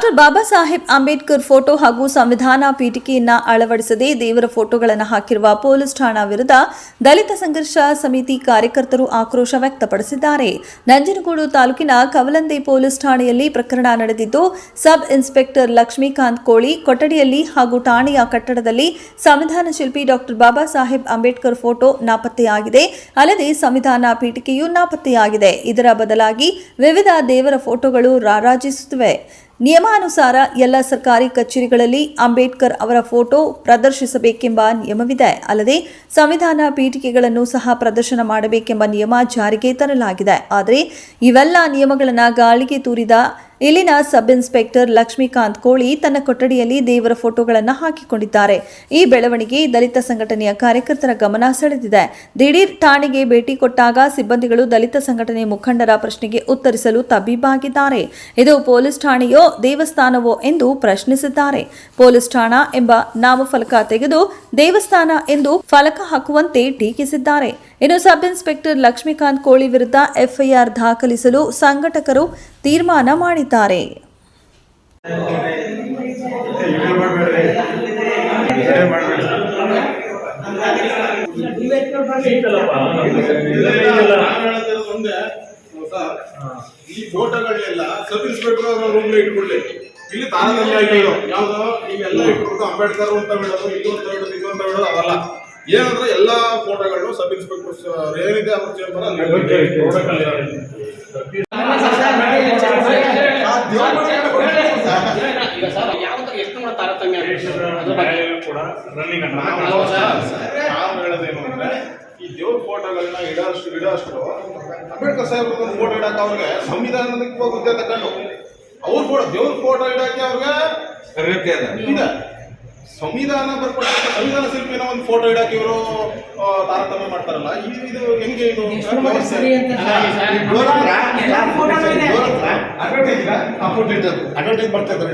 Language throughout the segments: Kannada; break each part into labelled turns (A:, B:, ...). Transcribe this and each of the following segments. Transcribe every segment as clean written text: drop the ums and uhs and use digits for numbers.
A: ಡಾಕ್ಟರ್ ಬಾಬಾ ಸಾಹೇಬ್ ಅಂಬೇಡ್ಕರ್ ಫೋಟೋ ಹಾಗೂ ಸಂವಿಧಾನ ಪೀಠಿಕೆಯನ್ನ ಅಳವಡಿಸದೆ ದೇವರ ಫೋಟೋಗಳನ್ನು ಹಾಕಿರುವ ಪೊಲೀಸ್ ಠಾಣಾ ವಿರುದ್ಧ ದಲಿತ ಸಂಘರ್ಷ ಸಮಿತಿ ಕಾರ್ಯಕರ್ತರು ಆಕ್ರೋಶ ವ್ಯಕ್ತಪಡಿಸಿದ್ದಾರೆ. ನಂಜನಗೂಡು ತಾಲೂಕಿನ ಕವಲಂದೆ ಪೊಲೀಸ್ ಠಾಣೆಯಲ್ಲಿ ಪ್ರಕರಣ ನಡೆದಿದ್ದು, ಸಬ್ ಇನ್ಸ್ಪೆಕ್ಟರ್ ಲಕ್ಷ್ಮೀಕಾಂತ್ ಕೋಳಿ ಕೊಠಡಿಯಲ್ಲಿ ಹಾಗೂ ಠಾಣೆಯ ಕಟ್ಟಡದಲ್ಲಿ ಸಂವಿಧಾನ ಶಿಲ್ಪಿ ಡಾಕ್ಟರ್ ಬಾಬಾ ಸಾಹೇಬ್ ಅಂಬೇಡ್ಕರ್ ಫೋಟೋ ನಾಪತ್ತೆಯಾಗಿದೆ. ಅಲ್ಲದೆ ಸಂವಿಧಾನ ಪೀಠಿಕೆಯೂ ನಾಪತ್ತೆಯಾಗಿದೆ. ಇದರ ಬದಲಾಗಿ ವಿವಿಧ ದೇವರ ಫೋಟೋಗಳು ರಾರಾಜಿಸುತ್ತಿವೆ. ನಿಯಮಾನುಸಾರ ಎಲ್ಲ ಸರ್ಕಾರಿ ಕಚೇರಿಗಳಲ್ಲಿ ಅಂಬೇಡ್ಕರ್ ಅವರ ಫೋಟೋ ಪ್ರದರ್ಶಿಸಬೇಕೆಂಬ ನಿಯಮವಿದೆ. ಅಲ್ಲದೆ ಸಂವಿಧಾನ ಪೀಠಿಕೆಗಳನ್ನು ಸಹ ಪ್ರದರ್ಶನ ಮಾಡಬೇಕೆಂಬ ನಿಯಮ ಜಾರಿಗೆ ತರಲಾಗಿದೆ. ಆದರೆ ಇವೆಲ್ಲ ನಿಯಮಗಳನ್ನು ಗಾಳಿಗೆ ತೂರಿದ ಇಲ್ಲಿನ ಸಬ್ ಇನ್ಸ್ಪೆಕ್ಟರ್ ಲಕ್ಷ್ಮೀಕಾಂತ್ ಕೋಳಿ ತನ್ನ ಕೊಠಡಿಯಲ್ಲಿ ದೇವರ ಫೋಟೋಗಳನ್ನು ಹಾಕಿಕೊಂಡಿದ್ದಾರೆ. ಈ ಬೆಳವಣಿಗೆ ದಲಿತ ಸಂಘಟನೆಯ ಕಾರ್ಯಕರ್ತರ ಗಮನ ಸೆಳೆದಿದೆ. ದಿಢೀರ್ ಠಾಣೆಗೆ ಭೇಟಿ ಕೊಟ್ಟಾಗ ಸಿಬ್ಬಂದಿಗಳು ದಲಿತ ಸಂಘಟನೆ ಮುಖಂಡರ ಪ್ರಶ್ನೆಗೆ ಉತ್ತರಿಸಲು ತಬ್ಬಿಬ್ಬಾಗಿದ್ದಾರೆ. ಇದು ಪೊಲೀಸ್ ಠಾಣೆಯೋ ದೇವಸ್ಥಾನವೋ ಎಂದು ಪ್ರಶ್ನಿಸಿದ್ದಾರೆ. ಪೊಲೀಸ್ ಠಾಣಾ ಎಂಬ ನಾಮಫಲಕ ತೆಗೆದು ದೇವಸ್ಥಾನ ಎಂದು ಫಲಕ ಹಾಕುವಂತೆ ಟೀಕಿಸಿದ್ದಾರೆ. ಇನ್ನು ಸಬ್ ಇನ್ಸ್ಪೆಕ್ಟರ್ ಲಕ್ಷ್ಮೀಕಾಂತ್ ಕೋಳಿ ವಿರುದ್ಧ ಎಫ್ಐಆರ್ ದಾಖಲಿಸಲು ಸಂಘಟಕರು ತೀರ್ಮಾನ ಮಾಡಿದ್ದಾರೆ.
B: ಈ ಫೋಟೋಗಳನ್ನೆಲ್ಲ ಸಬ್ ಇನ್ಸ್ಪೆಕ್ಟರ್ ಅವರ ರೂಮ್ನ ಇಟ್ಕೊಳ್ಳಿ. ಇಲ್ಲಿ ತಾರತಮ್ಯ ಆಗಿರೋ ಯಾವ್ದೋ ನೀವೆಲ್ಲ ಇಟ್ಬಿಟ್ಟು ಅಂಬೇಡ್ಕರ್ ಅಂತ ಬಿಡೋದು, ಇದು ಅಂತ ಬಿಡೋದು, ಇದು ಅಂತ ಬಿಡೋದು ಅವಲ್ಲ. ಏನಂದ್ರೆ ಎಲ್ಲಾ ಫೋಟೋಗಳು ಸಬ್ ಇನ್ಸ್ಪೆಕ್ಟರ್ ಏನಿದೆ ಅವ್ರ ಚೇಂಬರ್ ಅಲ್ಲಿ ಹೇಳೋದೇನು ಅಂದ್ರೆ ಈ ದೇವ್ರ ಫೋಟೋಗಳನ್ನ ಇಡೋಷ್ಟು ಅಂಬೇಡ್ಕರ್ ಸಾಹೇಬ್ರ ಒಂದು ಫೋಟೋ ಇಡಕ್ಕೆ ಅವ್ರಿಗೆ ಸಂವಿಧಾನಕ್ಕೆ ಹುದ್ದೆ ತಗೊಂಡು ಅವ್ರ ಫೋಟೋ ದೇವ್ರ ಫೋಟೋ ಇಡಕ್ಕೆ ಅವ್ರಿಗೆ ಇದೆ. ಸಂವಿಧಾನ ಬರ್ಕೊಟ್ಟ ಸಂವಿಧಾನ ಶಿಲ್ಪಿನ ಒಂದು ಫೋಟೋ ಇಡಕ್ಕೆ ಇವರು ತಾರತಮ್ಯ ಮಾಡ್ತಾರಲ್ಲ, ಇದು ಹೆಂಗೆ? ಇದು ಅಡ್ವರ್ಟೈಸ್ ಮಾಡ್ತಾ ಇದ್ದಾರೆ.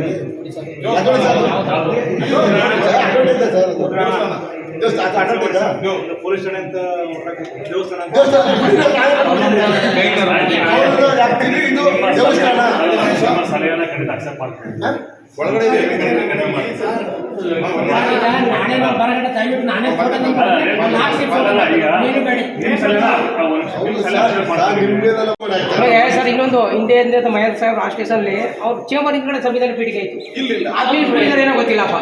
B: ಪೊಲೀಸ್ ಠಾಣೆ ಅಂತ ಒಳಗಡೆ
C: ಸರ್ ಇನ್ನೊಂದು ಹಿಂದೆ ಮಹೇಶ್ ಸಾಹೇಬ್ ರಾಷ್ಟ್ರೀಯ ಅಲ್ಲಿ ಅವ್ರ ಚೇಂಬರ್ ಕಡೆ ಸಂವಿಧಾನ ಪೀಠಿಕೆ ಇತ್ತು. ಏನೋ ಗೊತ್ತಿಲ್ಲಪ್ಪ,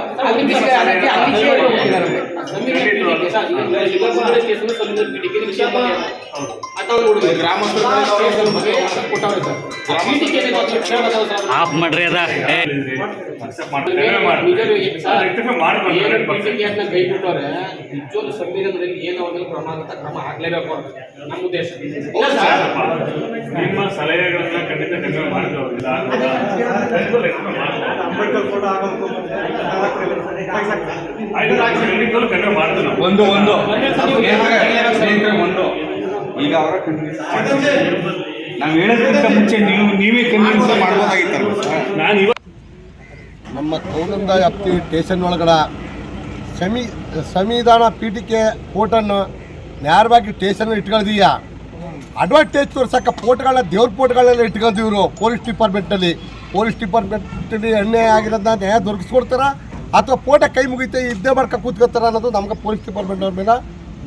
D: ಆಫ್ ಮಾಡ್ರಿ ಅದ
C: ಕೈ ಬಿಟ್ಟವ್ರೆ. ನಿಜವಾಗ್ಲೂ ಸಂವಿಧಾನದಲ್ಲಿ ಏನೋ ಒಂದು ಕ್ರಮಾಗತ ಕ್ರಮ ಆಗ್ಲೇಬೇಕು ಅಂತ ನಮ್ಮ ಉದ್ದೇಶ.
E: ನಿಮ್ಮ ಸಲಹೆಗಳನ್ನ ಖಂಡಿತ ಕಡಿಮೆ ಮಾಡ್ತೀವಿ. ಅಂಬೇಡ್ಕರ್ ಫೋಟೋ ಕಡಿಮೆ ಮಾಡ್ತೀವಿ.
F: ಒಂದು ಈಗ ಅವರ ನಾವು ಹೇಳೋದಕ್ಕಿಂತ ಮುಂಚೆ ನೀವೇ ಕನ್ವಿನ್ಸ್ ಮಾಡ್ಬೋದಾಗಿತ್ತಲ್ಲ.
E: ನಾನು
G: ನಮ್ಮ ಕೌಲಂದ ವ್ಯಾಪ್ತಿ ಸ್ಟೇಷನ್ ಒಳಗಡೆ ಸಂವಿಧಾನ ಪೀಠಿಕೆ ಫೋಟೋನ್ನು ನೇರವಾಗಿ ಸ್ಟೇಷನ್ ಇಟ್ಕೊಳ್ದೀಯ. ಅಡ್ವರ್ಟೈಸ್ ತೋರ್ಸಕ್ಕೆ ಫೋಟೋಗಳನ್ನ ದೇವ್ರ ಫೋಟೋಗಳನ್ನೆಲ್ಲ ಇಟ್ಕೊಳ್ತೀವ್ರು. ಪೊಲೀಸ್ ಡಿಪಾರ್ಟ್ಮೆಂಟಲ್ಲಿ ಅನ್ಯಾಯ ಆಗಿರೋದನ್ನ ನ್ಯಾಯ ದೊರಕಿಸ್ಕೊಡ್ತಾರ ಅಥವಾ ಫೋಟೋ ಕೈ ಮುಗಿತೆ ಇದ್ದೇ ಮಾಡ್ಕೊಂಡು ಕೂತ್ಕೊತಾರ ಅನ್ನೋದು ನಮ್ಗೆ ಪೊಲೀಸ್ ಡಿಪಾರ್ಟ್ಮೆಂಟ್ ಅವ್ರ ಮೇಲೆ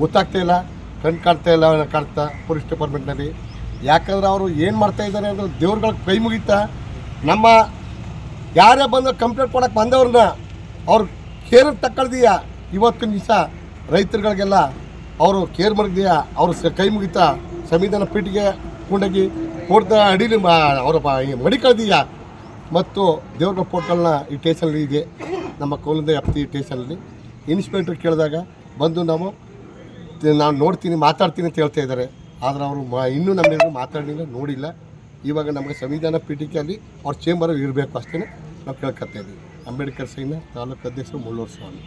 G: ಗೊತ್ತಾಗ್ತಾ ಇಲ್ಲ, ಕಾಣ್ತಾ ಇಲ್ಲ ಕಾಣ್ತಾ ಪೊಲೀಸ್ ಡಿಪಾರ್ಟ್ಮೆಂಟ್ನಲ್ಲಿ. ಯಾಕಂದ್ರೆ ಅವರು ಏನು ಮಾಡ್ತಾಯಿದ್ದಾರೆ ಅಂದರೆ ದೇವ್ರುಗಳಿಗೆ ಕೈ ಮುಗಿತಾ ನಮ್ಮ ಯಾರೇ ಬಂದು ಕಂಪ್ಲೇಂಟ್ ಕೊಡೋಕ್ಕೆ ಬಂದವ್ರನ್ನ ಅವ್ರು ಕೇರ್ ತಗೊಳ್ದೀಯ. ಇವತ್ತಿನ ದಿವಸ ರೈತರುಗಳಿಗೆಲ್ಲ ಅವರು ಕೇರ್ ಮಾಡಿದೀಯ, ಅವರು ಕೈ ಮುಗಿತಾ ಸಂವಿಧಾನ ಪೀಠಿಗೆ ಕೊಂಡೋಗಿ ಫೋಟೋ ಅಡಿಲಿ ಅವರ ಮಡಿಕಳ್ದೀಯ. ಮತ್ತು ದೇವ್ರ ಫೋಟೋಗಳನ್ನ ಈ ಸ್ಟೇಷನಲ್ಲಿ ಇದೆ, ನಮ್ಮ ಕೌಲಂದ ವ್ಯಾಪ್ತಿ ಸ್ಟೇಷನಲ್ಲಿ. ಇನ್ಸ್ಪೆಕ್ಟರ್ ಕೇಳಿದಾಗ ಬಂದು ನಾನು ನೋಡ್ತೀನಿ ಮಾತಾಡ್ತೀನಿ ಅಂತ ಹೇಳ್ತಾ ಇದ್ದಾರೆ. ಆದರೆ ಅವರು ಇನ್ನೂ ನಮ್ಮ ಮಾತಾಡಲಿಲ್ಲ, ನೋಡಿಲ್ಲ. ಇವಾಗ ನಮಗೆ ಸಂವಿಧಾನ ಪೀಠಿಕೆಯಲ್ಲಿ ಅವ್ರ ಚೇಂಬರ್ ಇರಬೇಕು ಅಷ್ಟೇ ನಾವು ಕೇಳ್ಕೊತಾ ಇದ್ದೀವಿ. ಅಂಬೇಡ್ಕರ್ ಸೈನ್ಯ ತಾಲೂಕು ಅಧ್ಯಕ್ಷರು ಮುಳ್ಳೂರು ಸ್ವಾಮಿ.